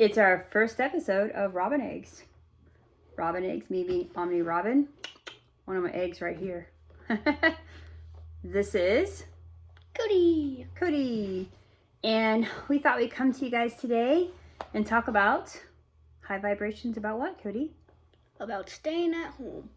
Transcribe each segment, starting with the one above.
It's our first episode of Robin Eggs. Robin Eggs, me being Omni Robin. One of my eggs right here. This is Cody. And we thought we'd come to you guys today and talk about high vibrations. About what, Cody? About staying at home.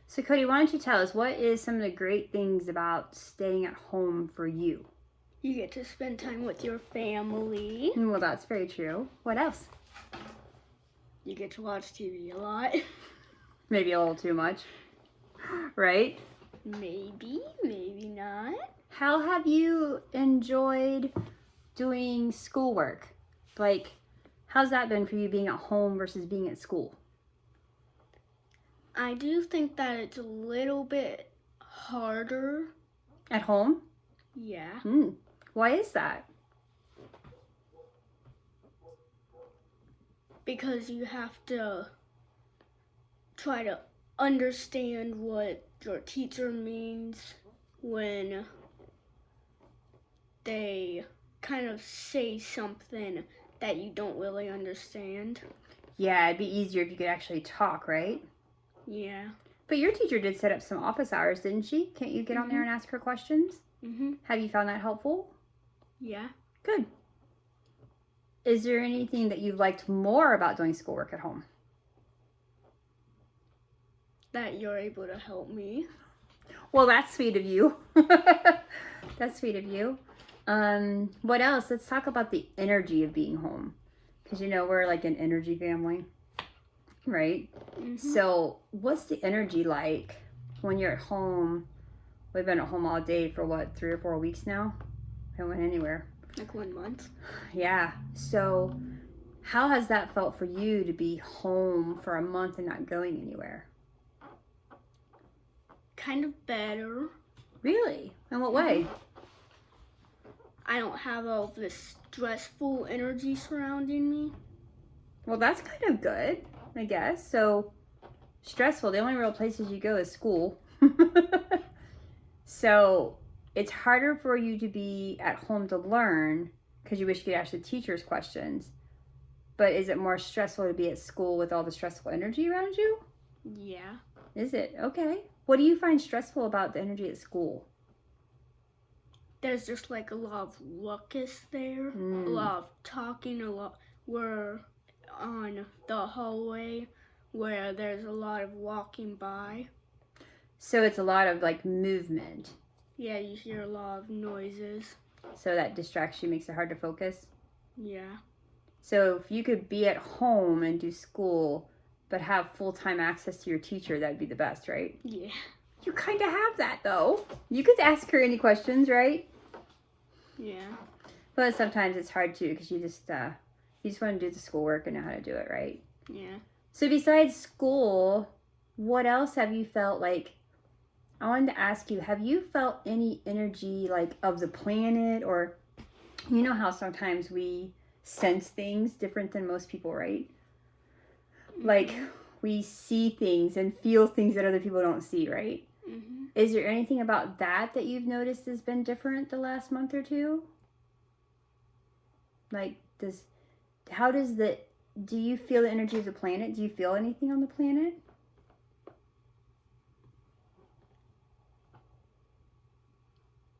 So Cody, why don't you tell us, what is some of the great things about staying at home for you? You get to spend time with your family. Well, that's very true. What else? You get to watch TV a lot. Maybe a little too much, right? Maybe, maybe not. How have you enjoyed doing schoolwork? Like, how's that been for you, being at home versus being at school? I do think that it's a little bit harder. At home? Yeah. Why is that? Because you have to try to understand what your teacher means when they kind of say something that you don't really understand. Yeah, it'd be easier if you could actually talk, right? Yeah. But your teacher did set up some office hours, didn't she? Can't you get on there and ask her questions? Have you found that helpful? Yeah. Good. Is there anything that you've liked more about doing schoolwork at home? That you're able to help me. Well, that's sweet of you. That's sweet of you. What else? Let's talk about the energy of being home. Because, you know, we're like an energy family, right? So what's the energy like when you're at home? We've been at home all day for what, 3 or 4 weeks now? I haven't went anywhere. Like 1 month. Yeah. So how has that felt for you to be home for a month and not going anywhere? Kind of better. Really? In what way? I don't have all of this stressful energy surrounding me. Well, that's kind of good, I guess. So stressful, the only real places you go is school. So it's harder for you to be at home to learn because you wish you could ask the teachers questions. But is it more stressful to be at school with all the stressful energy around you? Yeah. Is it? Okay. What do you find stressful about the energy at school? There's just like a lot of ruckus there. A lot of talking, we're on the hallway where there's a lot of walking by. So it's a lot of like movement. Yeah, you hear a lot of noises. So that distracts you, makes it hard to focus. Yeah. So if you could be at home and do school, but have full-time access to your teacher, that'd be the best, right? Yeah. You kind of have that, though. You could ask her any questions, right? Yeah. But sometimes it's hard, too, because you just want to do the schoolwork and know how to do it, right? Yeah. So besides school, what else have you felt like? I wanted to ask you, have you felt any energy, like, of the planet? Or, you know how sometimes we sense things different than most people, right? Like, we see things and feel things that other people don't see, right? Is there anything about that you've noticed has been different the last month or two? Like, do you feel the energy of the planet? Do you feel anything on the planet?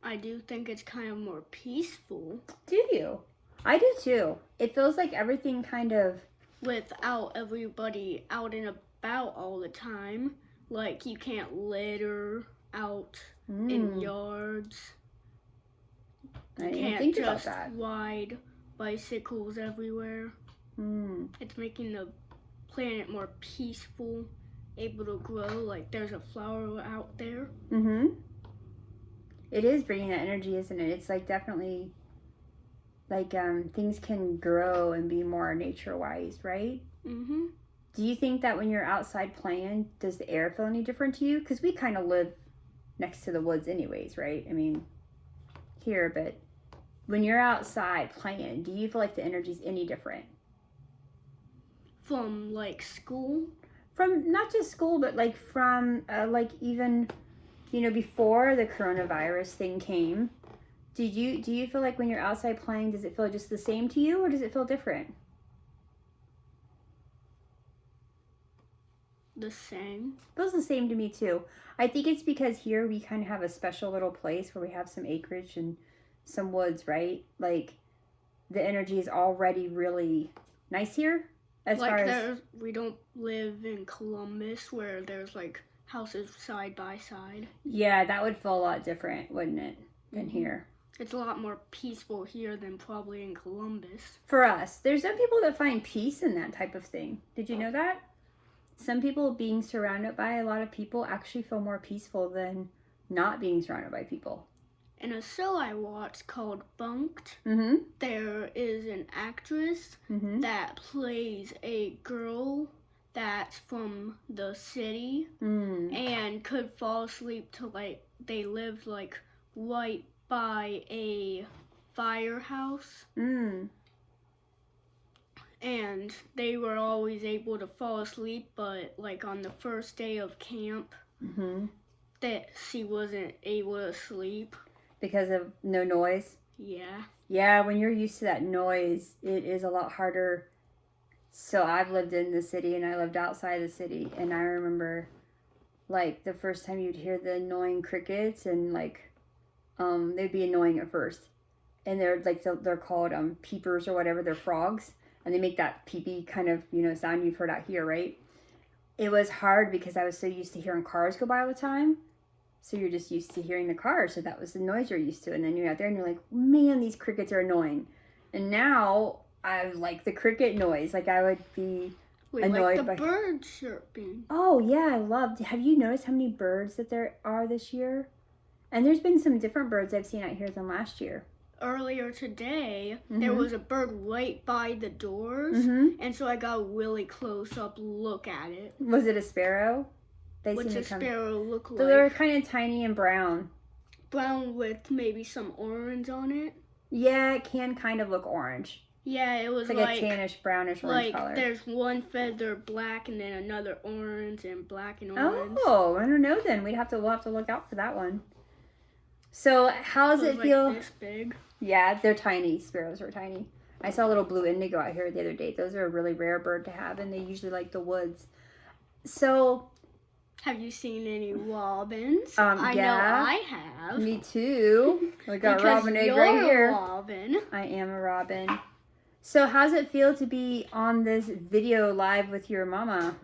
I do think it's kind of more peaceful. Do you? I do too. It feels like everything kind of... Without everybody out and about all the time. Like, you can't litter out in yards. I didn't Can't think about just that. ride bicycles everywhere. It's making the planet more peaceful, able to grow. Like, there's a flower out there. It is bringing that energy, isn't it? It's like definitely like things can grow and be more nature-wise, right? Do you think that when you're outside playing, does the air feel any different to you? Because we kind of live next to the woods anyways, right? I mean, here, but when you're outside playing, do you feel like the energy's any different? From, like, school? From not just school, but like from like even, you know, before the coronavirus thing came, do you feel like when you're outside playing, does it feel just the same to you, or does it feel different? the same. Feels the same to me too. I think it's because here we kind of have a special little place where we have some acreage and some woods, right? Like the energy is already really nice here. As like far as we don't live in Columbus where there's like houses side by side. yeah, that would feel a lot different, wouldn't it, than Mm-hmm. here? It's a lot more peaceful here than probably in Columbus. For us, there's some people that find peace in that type of thing. Did you know that? Some people being surrounded by a lot of people actually feel more peaceful than not being surrounded by people. In a show I watched called Bunked, Mm-hmm. there is an actress Mm-hmm. that plays a girl that's from the city and could fall asleep to like they lived like right by a firehouse. And they were always able to fall asleep, but like on the first day of camp, that she wasn't able to sleep. Because of no noise? Yeah. Yeah, when you're used to that noise, it is a lot harder. So I've lived in the city and I lived outside the city, and I remember like the first time you'd hear the annoying crickets, and like they'd be annoying at first. And they're like they're called peepers or whatever, they're frogs. And they make that peepee kind of, sound you've heard out here, right? It was hard because I was so used to hearing cars go by all the time. So you're just used to hearing the cars. So that was the noise you're used to. And then you're out there and you're like, man, these crickets are annoying. And now I like the cricket noise. Like I would be annoyed like the birds chirping. Oh, yeah, I loved. Have you noticed how many birds that there are this year? And there's been some different birds I've seen out here than last year. Earlier today, there was a bird right by the doors, and so I got a really close up look at it. Was it a sparrow? What's a sparrow look like? They're kind of tiny and brown. Brown with maybe some orange on it? Yeah, it can kind of look orange. Yeah, it was it's like a tannish, brownish orange color. Like there's one feather black and then another orange and black and orange. Oh, I don't know then. We'll have to look out for that one. So how does it feel? Like this big. Yeah, they're tiny. Sparrows are tiny. I saw a little blue indigo out here the other day. Those are a really rare bird to have, and they usually like the woods. So, have you seen any robins? I know I have. Me too. We got a robin egg right here. A robin. I am a robin. So, how's it feel to be on this video live with your mama?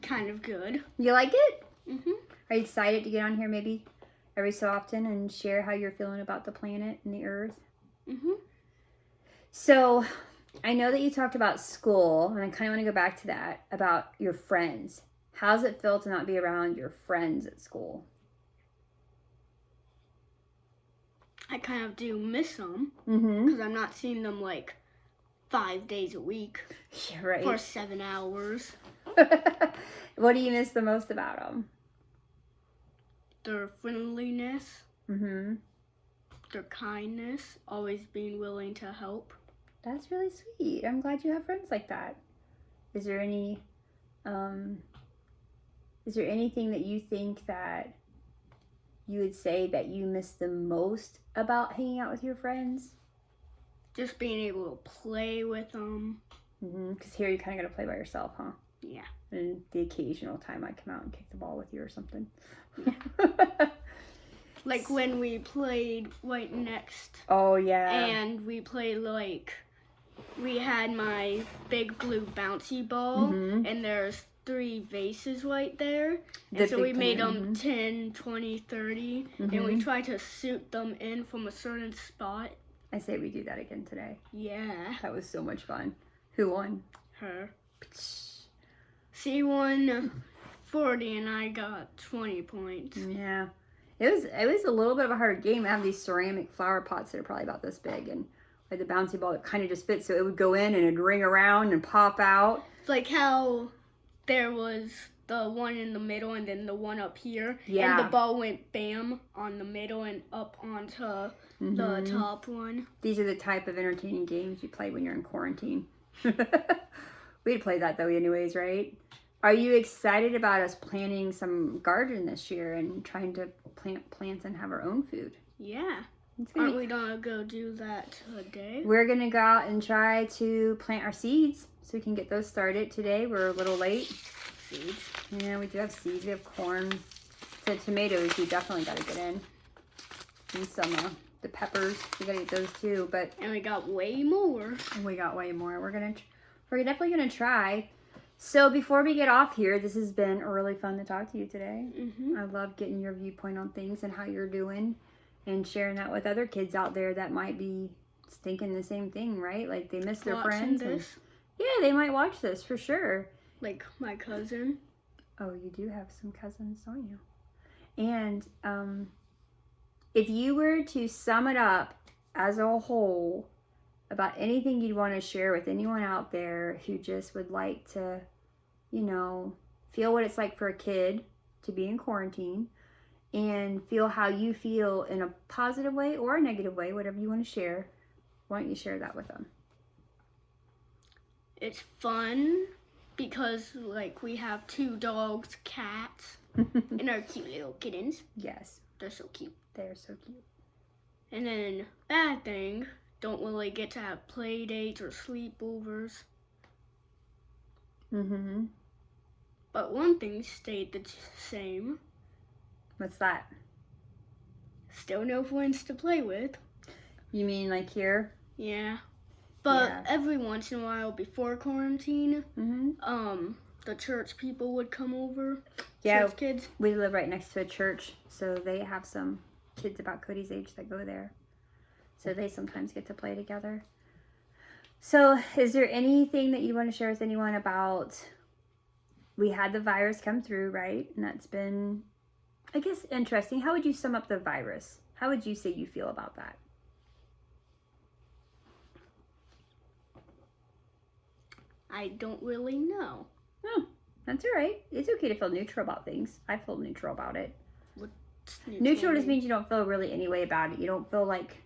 Kind of good. You like it? Mhm. Are you excited to get on here maybe every so often and share how you're feeling about the planet and the earth? Mhm. So, I know that you talked about school, and I kind of want to go back to that, about your friends. How does it feel to not be around your friends at school? I kind of do miss them, Mm-hmm. because I'm not seeing them like 5 days a week Yeah, right. for 7 hours. What do you miss the most about them? Their friendliness, Mm-hmm. their kindness, always being willing to help. That's really sweet. I'm glad you have friends like that. Is there anything that you think that you would say that you miss the most about hanging out with your friends? Just being able to play with them. Because here you kind of got to play by yourself, huh? Yeah. And the occasional time I come out and kick the ball with you or something. Yeah. Like when we played right next. Oh, yeah. And we played like, we had my big blue bouncy ball, and there's 3 vases right there. And so we made them 10, 20, 30, and we tried to shoot them in from a certain spot. I say we do that again today. Yeah. That was so much fun. Who won? Her. She won 40 and I got 20 points. Yeah. It was a little bit of a harder game. I have these ceramic flower pots that are probably about this big, and like the bouncy ball that kind of just fits, so it would go in and it'd ring around and pop out. Like how there was the one in the middle and then the one up here. Yeah. And the ball went bam on the middle and up onto the top one. These are the type of entertaining games you play when you're in quarantine. We'd play that though anyways, right? Are you excited about us planting some garden this year and trying to plant plants and have our own food? Yeah. Aren't we gonna go do that today? We're gonna go out and try to plant our seeds so we can get those started today. We're a little late. seeds. Yeah, we do have seeds. We have corn. The tomatoes, we definitely got to get in. And some, the peppers, we got to get those too. But and we got way more. We got way more. We're definitely gonna try. So before we get off here, this has been really fun to talk to you today. I love getting your viewpoint on things and how you're doing, and sharing that with other kids out there that might be thinking the same thing, right? Like they miss their friends. Yeah, they might watch this for sure. Like my cousin. Oh, you do have some cousins, don't you? And if you were to sum it up as a whole about anything you'd want to share with anyone out there who just would like to, feel what it's like for a kid to be in quarantine and feel how you feel in a positive way or a negative way, whatever you want to share, why don't you share that with them? It's fun because, like, we have 2 dogs, cats, and our cute little kittens. Yes. They're so cute. They're so cute. And then, bad thing, don't really get to have play dates or sleepovers. But one thing stayed the same. What's that? Still no friends to play with. You mean like here? Yeah. But every once in a while before quarantine, the church people would come over. Yeah, church kids. We live right next to a church, so they have some kids about Cody's age that go there. So they sometimes get to play together. So is there anything that you want to share with anyone about, we had the virus come through, right? And that's been, I guess, interesting. How would you sum up the virus? How would you say you feel about that? I don't really know. Oh, that's all right. It's okay to feel neutral about things. I feel neutral about it. What's neutral just means you don't feel really any way about it. You don't feel like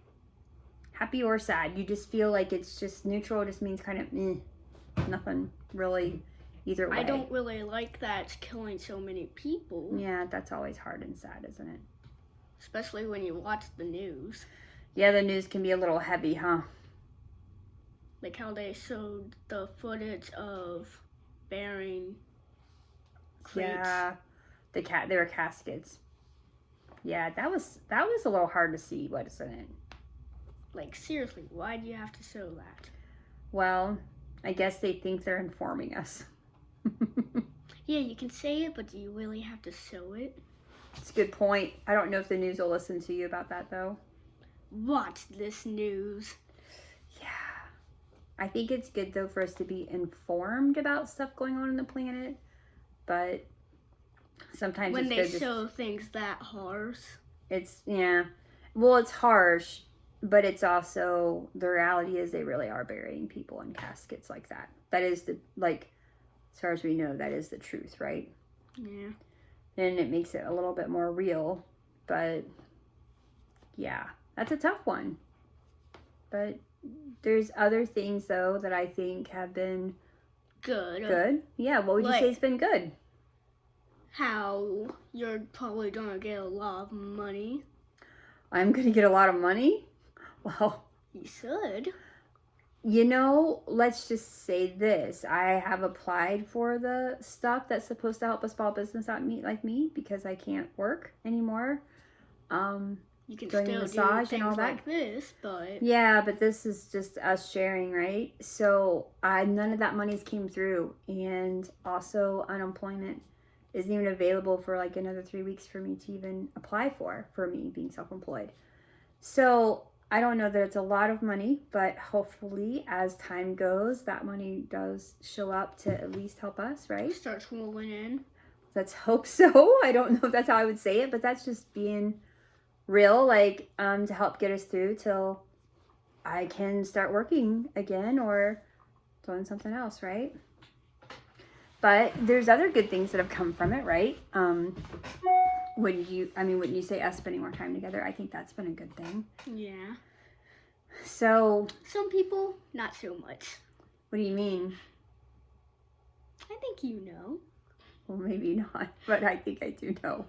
happy or sad. You just feel like it's just neutral. It just means kind of nothing really either way. I don't really like that it's killing so many people. Yeah, that's always hard and sad, isn't it? Especially when you watch the news. Yeah, the news can be a little heavy, huh? Like how they showed the footage of burying crates. Yeah, they were caskets. Yeah, that was a little hard to see, wasn't it? Like, seriously, why do you have to show that? Well, I guess they think they're informing us. Yeah, you can say it, but do you really have to show it? It's a good point. I don't know if the news will listen to you about that, though. Watch this news. Yeah. I think it's good, though, for us to be informed about stuff going on the planet. But sometimes when it's they show things that harsh. It's, yeah. Well, it's harsh, but it's also, the reality is they really are burying people in caskets like that. That is the, like, as far as we know, that is the truth, right? Yeah. And it makes it a little bit more real. But, yeah, that's a tough one. But there's other things, though, that I think have been good. Good? Yeah, what would you say has been good? How you're probably going to get a lot of money. I'm going to get a lot of money? Well, you should. Let's just say this. I have applied for the stuff that's supposed to help a small business out like me because I can't work anymore. You can doing still massage do and all things that. like this, but... Yeah, but this is just us sharing, right? So none of that money's came through. And also unemployment isn't even available for like another 3 weeks for me to even apply for me being self-employed. So I don't know that it's a lot of money, but hopefully as time goes, that money does show up to at least help us, right? Starts rolling in. Let's hope so. I don't know if that's how I would say it, but that's just being real, like, to help get us through till I can start working again or doing something else, right? But there's other good things that have come from it, right? Wouldn't you say us spending more time together? I think that's been a good thing. Yeah. So. Some people, not so much. What do you mean? I think you know. Well, maybe not, but I think I do know.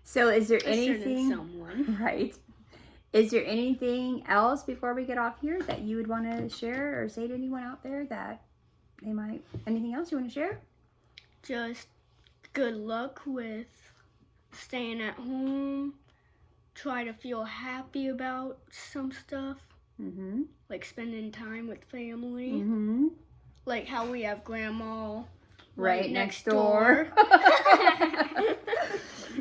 So is there anything, someone. Right? Is there anything else before we get off here that you would want to share or say to anyone out there that they might, anything else you want to share? just good luck with staying at home. Try to feel happy about some stuff. Mm-hmm. Like spending time with family. Mm-hmm. Like how we have Grandma Right next door.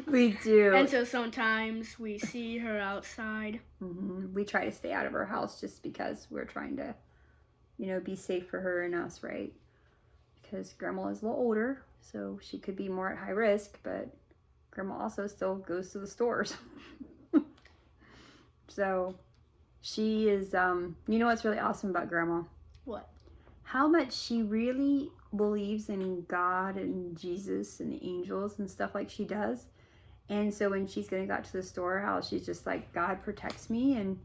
We do. And so sometimes we see her outside. Mm-hmm. We try to stay out of her house just because we're trying to, be safe for her and us, right? Because Grandma is a little older, so she could be more at high risk, but Grandma also still goes to the stores. So she is, you know what's really awesome about Grandma? What? How much she really believes in God and Jesus and the angels and stuff like she does. And so when she's getting got to the storehouse, she's just like, God protects me, and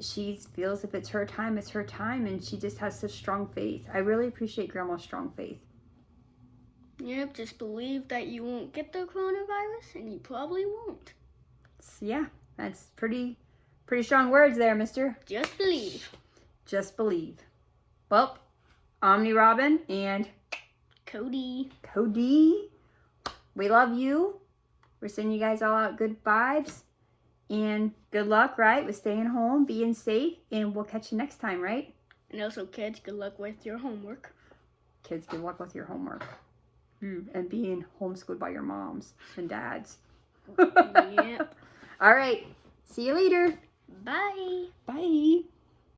she feels if it's her time, it's her time, and she just has such strong faith. I really appreciate Grandma's strong faith. Yep, just believe that you won't get the coronavirus, and you probably won't. So yeah, that's pretty strong words there, mister. Just believe. Just believe. Well, Omni Robin and Cody, we love you. We're sending you guys all out good vibes. And good luck, right, with staying home, being safe, and we'll catch you next time, right? And also, kids, good luck with your homework. Kids, good luck with your homework. And being homeschooled by your moms and dads. Yep. All right. See you later. Bye. Bye.